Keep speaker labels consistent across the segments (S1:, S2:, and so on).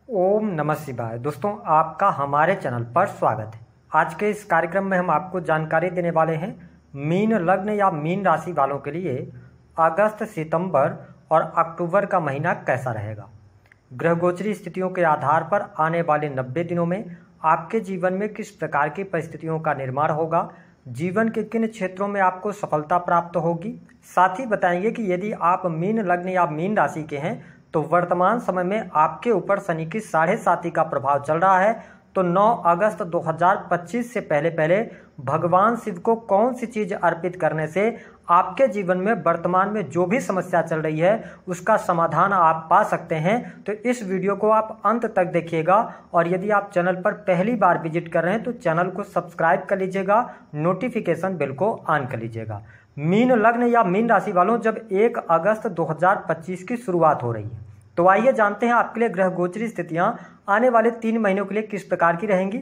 S1: ओम नमः शिवाय। दोस्तों, आपका हमारे चैनल पर स्वागत है। आज के इस कार्यक्रम में हम आपको जानकारी देने वाले हैं मीन लग्न या मीन राशि वालों के लिए अगस्त, सितंबर और अक्टूबर का महीना कैसा रहेगा। ग्रह गोचरी स्थितियों के आधार पर आने वाले 90 दिनों में आपके जीवन में किस प्रकार की परिस्थितियों का निर्माण होगा, जीवन के किन क्षेत्रों में आपको सफलता प्राप्त होगी। साथ ही बताएंगे कि यदि आप मीन लग्न या मीन राशि के हैं तो वर्तमान समय में आपके ऊपर शनि की 7.5 का प्रभाव चल रहा है। तो 9 अगस्त 2025 से पहले भगवान शिव को कौन सी चीज अर्पित करने से आपके जीवन में वर्तमान में जो भी समस्या चल रही है उसका समाधान आप पा सकते हैं। तो इस वीडियो को आप अंत तक देखिएगा और यदि आप चैनल पर पहली बार विजिट कर रहे हैं तो चैनल को सब्सक्राइब कर लीजिएगा, नोटिफिकेशन बेल को ऑन कर लीजिएगा। मीन लग्न या मीन राशि वालों, जब 1 अगस्त 2025 की शुरुआत हो रही है तो आइए जानते हैं आपके लिए ग्रह गोचरी स्थितियां आने वाले 3 महीनों के लिए किस प्रकार की रहेंगी।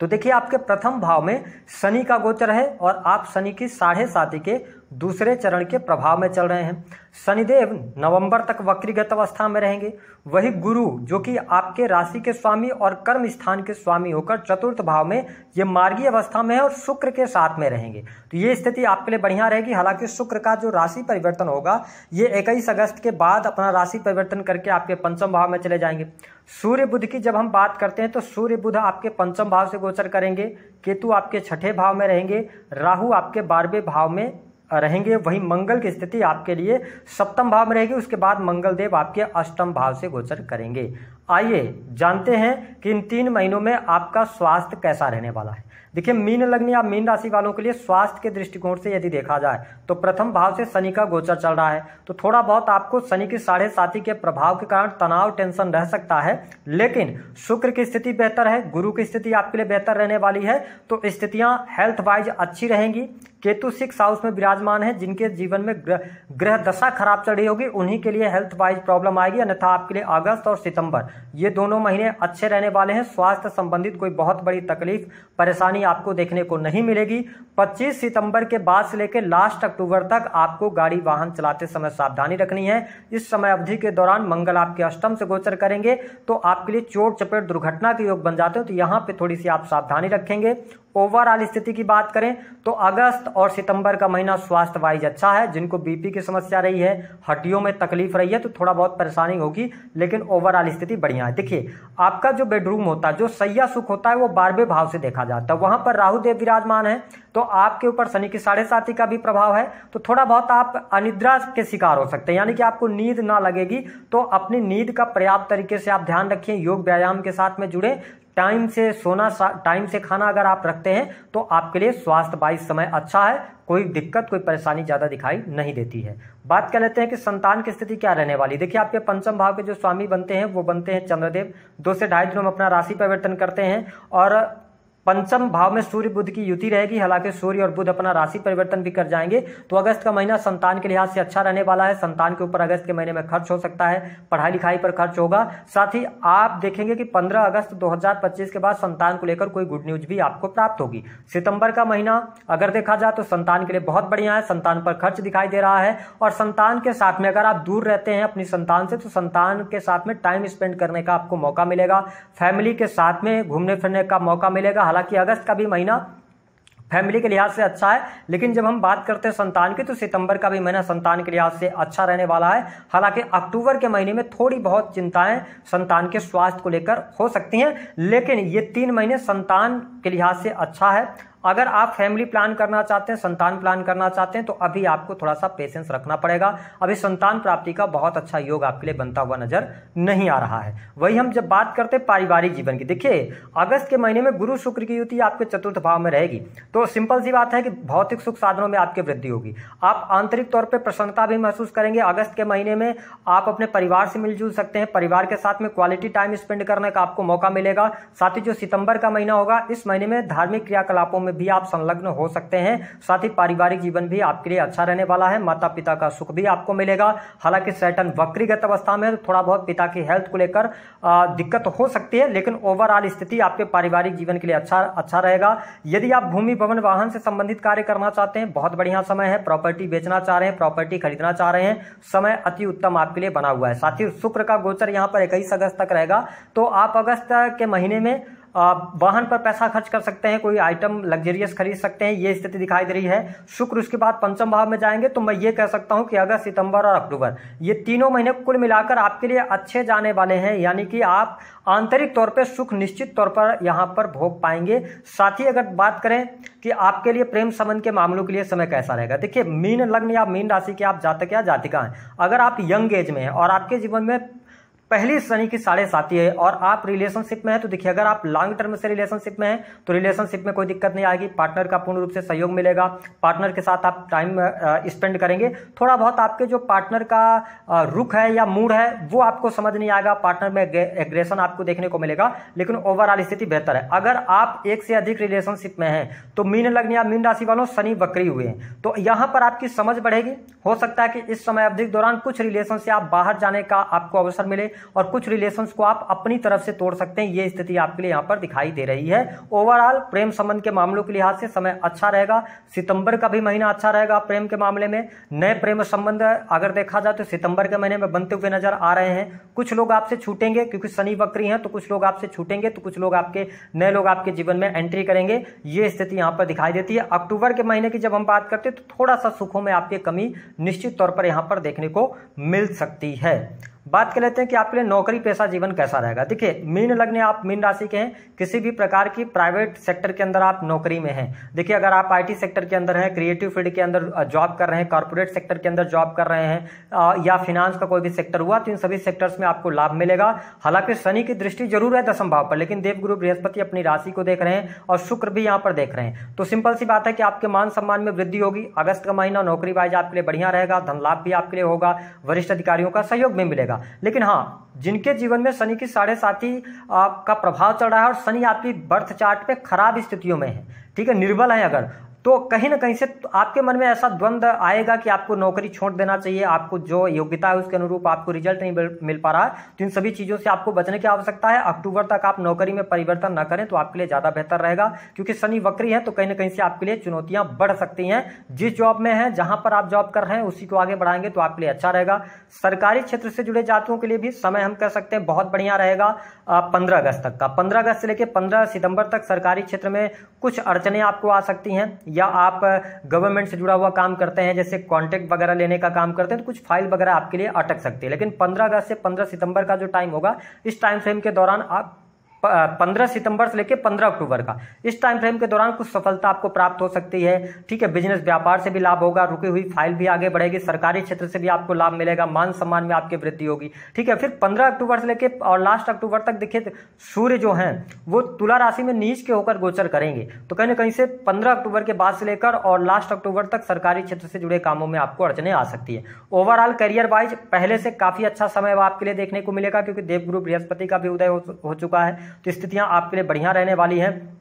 S1: तो देखिए, आपके प्रथम भाव में शनि का गोचर है और आप शनि की 7.5 के दूसरे चरण के प्रभाव में चल रहे हैं। शनिदेव नवंबर तक वक्रीगत अवस्था में रहेंगे। वही गुरु जो कि आपके राशि के स्वामी और कर्म स्थान के स्वामी होकर चतुर्थ भाव में ये मार्गी अवस्था में है और शुक्र के साथ में रहेंगे। तो ये स्थिति आपके लिए बढ़िया रहेगी। हालांकि शुक्र का जो राशि परिवर्तन होगा ये 21 अगस्त के बाद अपना राशि परिवर्तन करके आपके पंचम भाव में चले जाएंगे। सूर्य बुध की जब हम बात करते हैं तो सूर्य बुध आपके पंचम भाव से गोचर करेंगे, केतु आपके 6ठे भाव में रहेंगे, राहु आपके 12वें भाव में रहेंगे। वहीं मंगल की स्थिति आपके लिए सप्तम भाव में रहेगी। उसके बाद मंगल देव आपके अष्टम भाव से गोचर करेंगे। आइए जानते हैं कि इन 3 महीनों में आपका स्वास्थ्य कैसा रहने वाला है। देखिए, मीन लग्न या मीन राशि वालों के लिए स्वास्थ्य के दृष्टिकोण से यदि देखा जाए तो प्रथम भाव से शनि का गोचर चल रहा है। तो थोड़ा बहुत आपको शनि की 7.5 के प्रभाव के कारण तनाव, टेंशन रह सकता है, लेकिन शुक्र की स्थिति बेहतर है, गुरु की स्थिति आपके लिए बेहतर रहने वाली है। तो स्थितियां हेल्थ वाइज अच्छी रहेंगी। केतु 6 हाउस में विराजमान है। जिनके जीवन में ग्रह दशा खराब चल रही होगी उन्हीं के लिए हेल्थ वाइज प्रॉब्लम आएगी, अन्यथा आपके लिए अगस्त और सितंबर ये दोनों महीने अच्छे रहने वाले हैं। स्वास्थ्य संबंधित कोई बहुत बड़ी तकलीफ, परेशानी आपको देखने को नहीं मिलेगी। 25 सितंबर के बाद से लेकर लास्ट अक्टूबर तक आपको गाड़ी वाहन चलाते समय सावधानी रखनी है। इस समय अवधि के दौरान मंगल आपके अष्टम से गोचर करेंगे तो आपके लिए चोट चपेट दुर्घटना के योग बन जाते हो। तो यहाँ पे थोड़ी सी आप सावधानी रखेंगे। ओवरऑल स्थिति की बात करें तो अगस्त और सितंबर का महीना स्वास्थ्य वाइज अच्छा है। जिनको बीपी की समस्या रही है, हड्डियों में तकलीफ रही है तो थोड़ा बहुत परेशानी होगी, लेकिन ओवरऑल स्थिति बढ़िया है। देखिए, आपका जो बेडरूम होता है, जो शैया सुख होता है, वो 12वें भाव से देखा जाता है। वहां पर राहु देव विराजमान है तो आपके ऊपर शनि की 7.5 का भी प्रभाव है। तो थोड़ा बहुत आप अनिद्रा के शिकार हो सकते हैं, यानी कि आपको नींद ना लगेगी। तो अपनी नींद का पर्याप्त तरीके से आप ध्यान रखें, योग व्यायाम के साथ में जुड़े, टाइम से सोना, टाइम से खाना अगर आप रखते हैं तो आपके लिए स्वास्थ्य वाइज समय अच्छा है। कोई दिक्कत, कोई परेशानी ज्यादा दिखाई नहीं देती है। बात कर लेते हैं कि संतान की स्थिति क्या रहने वाली। देखिए, आपके पंचम भाव के जो स्वामी बनते हैं वो बनते हैं चंद्रदेव। 2 से 2.5 दिनों में अपना राशि परिवर्तन करते हैं और पंचम भाव में सूर्य बुध की युति रहेगी। हालांकि सूर्य और बुध अपना राशि परिवर्तन भी कर जाएंगे। तो अगस्त का महीना संतान के लिहाज से अच्छा रहने वाला है। संतान के ऊपर अगस्त के महीने में खर्च हो सकता है, पढ़ाई लिखाई पर खर्च होगा। साथ ही आप देखेंगे कि 15 अगस्त 2025 के बाद संतान को लेकर कोई गुड न्यूज भी आपको प्राप्त होगी। सितंबर का महीना अगर देखा जाए तो संतान के लिए बहुत बढ़िया है। संतान पर खर्च दिखाई दे रहा है और संतान के साथ में अगर आप दूर रहते हैं अपनी संतान से तो संतान के साथ में टाइम स्पेंड करने का आपको मौका मिलेगा। फैमिली के साथ में घूमने फिरने का मौका मिलेगा। हालांकि अगस्त का भी महीना फैमिली के लिहाज से अच्छा है, लेकिन जब हम बात करते हैं संतान की तो सितंबर का भी महीना संतान के लिहाज से अच्छा रहने वाला है। हालांकि अक्टूबर के महीने में थोड़ी बहुत चिंताएं संतान के स्वास्थ्य को लेकर हो सकती हैं, लेकिन ये 3 महीने संतान के लिहाज से अच्छा है। अगर आप फैमिली प्लान करना चाहते हैं, संतान प्लान करना चाहते हैं तो अभी आपको थोड़ा सा पेशेंस रखना पड़ेगा। अभी संतान प्राप्ति का बहुत अच्छा योग आपके लिए बनता हुआ नजर नहीं आ रहा है। वही हम जब बात करते हैं पारिवारिक जीवन की, देखिए अगस्त के महीने में गुरु शुक्र की युति आपके चतुर्थ भाव में रहेगी। तो सिंपल सी बात है कि भौतिक सुख साधनों में आपकी वृद्धि होगी। आप आंतरिक तौर पर प्रसन्नता भी महसूस करेंगे। अगस्त के महीने में आप अपने परिवार से मिलजुल सकते हैं, परिवार के साथ में क्वालिटी टाइम स्पेंड करने का आपको मौका मिलेगा। साथ ही जो सितंबर का महीना होगा, इस महीने में धार्मिक क्रियाकलापों में भी आप संलग्न हो सकते हैं। साथ ही पारिवारिक जीवन भी आपके लिए अच्छा रहने वाला है, माता पिता का सुख भी आपको मिलेगा। हालांकि सैटर्न वक्रीगत अवस्था में थोड़ा बहुत पिता की हेल्थ को लेकर दिक्कत हो सकती है, लेकिन ओवरऑल स्थिति आपके पारिवारिक जीवन के लिए अच्छा रहेगा। यदि आप भूमि भवन वाहन से संबंधित कार्य करना चाहते हैं, बहुत बढ़िया समय है। प्रॉपर्टी बेचना चाह रहे हैं, प्रॉपर्टी खरीदना चाह रहे हैं, समय अति उत्तम आपके लिए बना हुआ है। साथ ही शुक्र का गोचर यहां पर 21 अगस्त तक रहेगा, तो आप अगस्त के महीने में वाहन पर पैसा खर्च कर सकते हैं, कोई आइटम लग्जरियस खरीद सकते हैं, ये स्थिति दिखाई दे रही है। शुक्र उसके बाद पंचम भाव में जाएंगे, तो मैं ये कह सकता हूं कि अगस्त, सितंबर और अक्टूबर ये तीनों महीने कुल मिलाकर आपके लिए अच्छे जाने वाले हैं, यानी कि आप आंतरिक तौर पर सुख निश्चित तौर पर यहां पर भोग पाएंगे। साथ ही अगर बात करें कि आपके लिए प्रेम संबंध के मामलों के लिए समय कैसा रहेगा, देखिए मीन लग्न या मीन राशि के आप जातक या जातिका हैं, अगर आप यंग एज में हैं और आपके जीवन में पहली शनि की 7.5 है और आप रिलेशनशिप में है, तो देखिए अगर आप लॉन्ग टर्म से रिलेशनशिप में हैं तो रिलेशनशिप में कोई दिक्कत नहीं आएगी, पार्टनर का पूर्ण रूप से सहयोग मिलेगा, पार्टनर के साथ आप टाइम स्पेंड करेंगे। थोड़ा बहुत आपके जो पार्टनर का रुख है या मूड है वो आपको समझ नहीं आएगा, पार्टनर में एग्रेशन आपको देखने को मिलेगा, लेकिन ओवरऑल स्थिति बेहतर है। अगर आप एक से अधिक रिलेशनशिप में हैं तो मीन लग्न या मीन राशि वालों शनि वक्री हुए हैं, तो यहां पर आपकी समझ बढ़ेगी। हो सकता है कि इस समय अवधि के दौरान कुछ रिलेशन से आप बाहर जाने का आपको अवसर मिले और कुछ रिलेशंस को आप अपनी तरफ से तोड़ सकते हैं, ये स्थिति आपके लिए यहां पर दिखाई दे रही है। ओवरऑल प्रेम संबंध के मामलों के लिहाज से समय अच्छा रहेगा। सितंबर का भी महीना अच्छा रहेगा प्रेम के मामले में। नए प्रेम संबंध अगर देखा जाए तो सितंबर के महीने में बनते हुए नजर आ रहे हैं। कुछ लोग आपसे छूटेंगे क्योंकि शनि वक्री हैं, तो कुछ लोग आपसे छूटेंगे, तो कुछ लोग आपके नए लोग आपके जीवन में एंट्री करेंगे, ये स्थिति यहां पर दिखाई देती है। अक्टूबर के महीने की जब हम बात करते हैं तो थोड़ा सा सुखों में आपकी कमी निश्चित तौर पर यहां पर देखने को मिल सकती है। बात कर लेते हैं कि आपके लिए नौकरी पेशा जीवन कैसा रहेगा। देखिए मीन लग्न आप मीन राशि के हैं, किसी भी प्रकार की प्राइवेट सेक्टर के अंदर आप नौकरी में हैं। देखिए अगर आप आईटी सेक्टर के अंदर हैं, क्रिएटिव फील्ड के अंदर जॉब कर रहे हैं, कॉर्पोरेट सेक्टर के अंदर जॉब कर रहे हैं, या फिनांस का कोई भी सेक्टर हुआ, तो इन सभी सेक्टर्स में आपको लाभ मिलेगा। हालांकि शनि की दृष्टि जरूर है 10वें भाव पर, लेकिन देवगुरु बृहस्पति अपनी राशि को देख रहे हैं और शुक्र भी यहाँ पर देख रहे हैं, तो सिंपल सी बात है कि आपके मान सम्मान में वृद्धि होगी। अगस्त का महीना नौकरी वाइज आपके लिए बढ़िया रहेगा, धन लाभ भी आपके लिए होगा, वरिष्ठ अधिकारियों का सहयोग भी मिलेगा। लेकिन हाँ, जिनके जीवन में शनि की 7.5 का प्रभाव चल रहा है और शनि आपकी बर्थ चार्ट पे खराब स्थितियों में है, ठीक है, निर्बल है अगर, तो कहीं ना कहीं से आपके मन में ऐसा द्वंद आएगा कि आपको नौकरी छोड़ देना चाहिए, आपको जो योग्यता है उसके अनुरूप आपको रिजल्ट नहीं मिल पा रहा है, तो इन सभी चीजों से आपको बचने की आवश्यकता है। अक्टूबर तक आप नौकरी में परिवर्तन न करें तो आपके लिए ज्यादा बेहतर रहेगा, क्योंकि शनि वक्री है तो कहीं ना कहीं से आपके लिए चुनौतियां बढ़ सकती हैं। जिस जॉब में है, जहां पर आप जॉब कर रहे हैं, उसी को आगे बढ़ाएंगे तो आपके लिए अच्छा रहेगा। सरकारी क्षेत्र से जुड़े जातकों के लिए भी समय हम कह सकते हैं बहुत बढ़िया रहेगा 15 अगस्त तक का। 15 अगस्त से लेकर 15 सितंबर तक सरकारी क्षेत्र में कुछ अड़चने आपको आ सकती हैं, या आप गवर्नमेंट से जुड़ा हुआ काम करते हैं, जैसे कॉन्ट्रैक्ट वगैरह लेने का काम करते हैं, तो कुछ फाइल वगैरह आपके लिए अटक सकती है। लेकिन 15 अगस्त से 15 सितंबर का जो टाइम होगा, इस टाइम फ्रेम के दौरान आप 15 सितंबर से लेकर 15 अक्टूबर का, इस टाइम फ्रेम के दौरान कुछ सफलता आपको प्राप्त हो सकती है, ठीक है। बिजनेस व्यापार से भी लाभ होगा, रुकी हुई फाइल भी आगे बढ़ेगी, सरकारी क्षेत्र से भी आपको लाभ मिलेगा, मान सम्मान में आपकी वृद्धि होगी, ठीक है। फिर 15 अक्टूबर से लेकर और लास्ट अक्टूबर तक देखिए सूर्य जो हैं वो तुला राशि में नीच के होकर गोचर करेंगे, तो कहीं ना कहीं से 15 अक्टूबर के बाद से लेकर और लास्ट अक्टूबर तक सरकारी क्षेत्र से जुड़े कामों में आपको अड़चने आ सकती है। ओवरऑल करियर वाइज पहले से काफी अच्छा समय आपके लिए देखने को मिलेगा, क्योंकि देवगुरु बृहस्पति का भी उदय हो चुका है, तो स्थितियां आपके लिए बढ़िया रहने वाली हैं।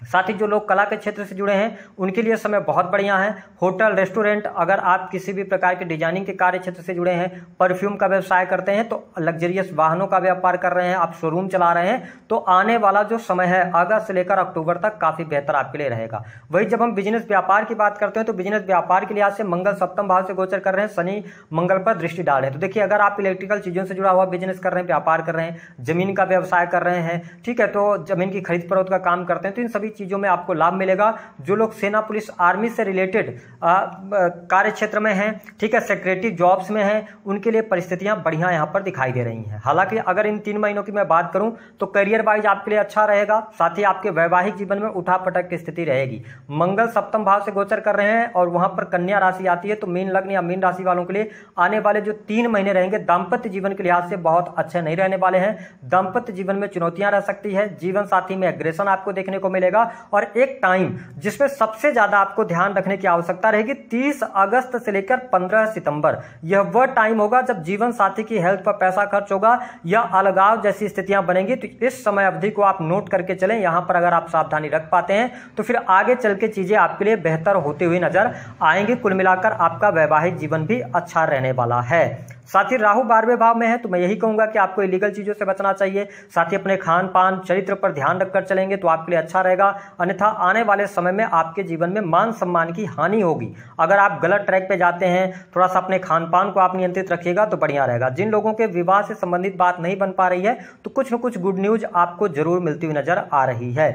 S1: साथ ही जो लोग कला के क्षेत्र से जुड़े हैं उनके लिए समय बहुत बढ़िया है। होटल, रेस्टोरेंट, अगर आप किसी भी प्रकार के डिजाइनिंग के कार्य क्षेत्र से जुड़े हैं, परफ्यूम का व्यवसाय करते हैं, तो लग्जरियस वाहनों का व्यापार कर रहे हैं, आप शोरूम चला रहे हैं, तो आने वाला जो समय है अगस्त से लेकर अक्टूबर तक काफी बेहतर आपके लिए रहेगा। वही जब हम बिजनेस व्यापार की बात करते हैं तो बिजनेस व्यापार के लिहाज से मंगल 7वें भाव से गोचर कर रहे हैं, शनि मंगल पर दृष्टि डाल रहे हैं। तो देखिए अगर आप इलेक्ट्रिकल चीजों से जुड़ा हुआ बिजनेस कर रहे हैं, व्यापार कर रहे हैं, जमीन का व्यवसाय कर रहे हैं, ठीक है, तो जमीन की खरीद फरोख्त का काम करते हैं, तो इन सभी चीजों में आपको लाभ मिलेगा। जो लोग सेना, पुलिस, आर्मी से रिलेटेड कार्य क्षेत्र में हैं, ठीक है, सेक्रेटरी जॉब्स में हैं, उनके लिए परिस्थितियां बढ़िया यहां पर दिखाई दे रही हैं। हालांकि अगर इन 3 महीनों की मैं बात करूं तो करियर वाइज आपके लिए अच्छा रहेगा, साथ ही आपके वैवाहिक जीवन में उठापटक की स्थिति रहेगी। मंगल 7वें भाव से गोचर कर रहे हैं और वहां पर कन्या राशि आती है, तो मीन लग्न या मीन राशि वालों के लिए आने वाले जो 3 महीने रहेंगे दाम्पत्य जीवन के लिहाज से बहुत अच्छे नहीं रहने वाले हैं। दाम्पत्य जीवन में चुनौतियां रह सकती है, जीवन साथी में एग्रेशन आपको देखने को मिलेगा रखिएगा। और एक टाइम जिसमें सबसे ज्यादा आपको ध्यान रखने की आवश्यकता रहेगी, 30 अगस्त से लेकर 15 सितंबर, यह वह टाइम होगा जब जीवन साथी की हेल्थ पर पैसा खर्च होगा या अलगाव जैसी स्थितियां बनेंगी। तो इस समय अवधि को आप नोट करके चलें। यहां पर अगर आप सावधानी रख पाते हैं तो फिर आगे चल के चीजें आपके लिए बेहतर होती हुई नजर आएंगी। कुल मिलाकर आपका वैवाहिक जीवन भी अच्छा रहने वाला है। साथ ही राहु 12वें भाव में है, तो मैं यही कहूंगा कि आपको इलीगल चीजों से बचना चाहिए। साथ ही अपने खान पान चरित्र पर ध्यान रखकर चलेंगे तो आपके लिए अच्छा रहेगा। अन्यथा आने वाले समय में आपके जीवन में मान सम्मान की हानि होगी। अगर आप गलत ट्रैक पे जाते हैं, थोड़ा सा अपने खान पान को आप नियंत्रित रखिएगा तो बढ़िया रहेगा। जिन लोगों के विवाह से संबंधित बात नहीं बन पा रही है तो कुछ न कुछ गुड न्यूज आपको जरूर मिलती हुई नजर आ रही है।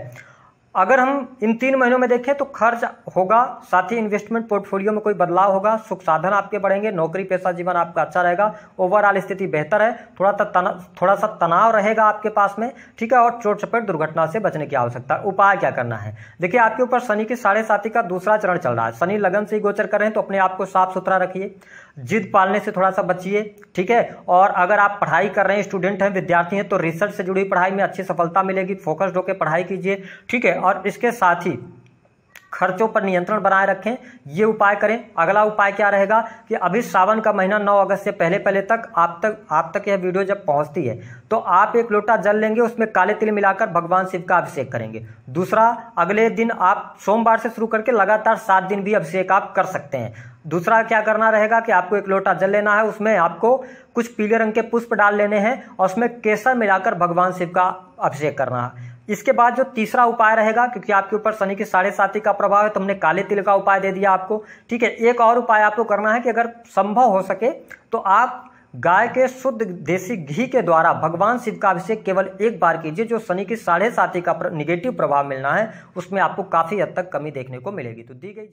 S1: अगर हम इन 3 महीनों में देखें तो खर्च होगा, साथ ही इन्वेस्टमेंट पोर्टफोलियो में कोई बदलाव होगा, सुख साधन आपके बढ़ेंगे, नौकरी पेशा जीवन आपका अच्छा रहेगा, ओवरऑल स्थिति बेहतर है। थोड़ा सा तनाव रहेगा आपके पास में, ठीक है। और चोट चपेट दुर्घटना से बचने की आवश्यकता है। उपाय क्या करना है, देखिए आपके ऊपर शनि की 7.5 का दूसरा चरण चल रहा है। शनि लगन से ही गोचर कर रहे हैं, तो अपने आप को साफ सुथरा रखिए, जिद पालने से थोड़ा सा बचिए, ठीक है। और अगर आप पढ़ाई कर रहे हैं, स्टूडेंट हैं, विद्यार्थी हैं, तो रिसर्च से जुड़ी पढ़ाई में अच्छी सफलता मिलेगी। फोकस्ड होकर पढ़ाई कीजिए, ठीक है। और इसके साथ ही खर्चों पर नियंत्रण बनाए रखें, ये उपाय करें। अगला उपाय क्या रहेगा कि अभी सावन का महीना 9 अगस्त से पहले तक आप तक यह वीडियो जब पहुंचती है तो आप 1 लोटा जल लेंगे, उसमें काले तिल मिलाकर भगवान शिव का अभिषेक करेंगे। दूसरा, अगले दिन आप सोमवार से शुरू करके लगातार 7 दिन भी अभिषेक आप कर सकते हैं। दूसरा क्या करना रहेगा कि आपको 1 लोटा जल लेना है, उसमें आपको कुछ पीले रंग के पुष्प डाल लेने हैं और उसमें केसर मिलाकर भगवान शिव का अभिषेक करना है। इसके बाद जो तीसरा उपाय रहेगा, क्योंकि आपके ऊपर शनि की 7.5 का प्रभाव है तो हमने काले तिल का उपाय दे दिया आपको, ठीक है। एक और उपाय आपको करना है कि अगर संभव हो सके तो आप गाय के शुद्ध देसी घी के द्वारा भगवान शिव का अभिषेक केवल एक बार कीजिए। जो शनि की 7.5 का निगेटिव प्रभाव मिलना है उसमें आपको काफी हद तक कमी देखने को मिलेगी। तो दी गई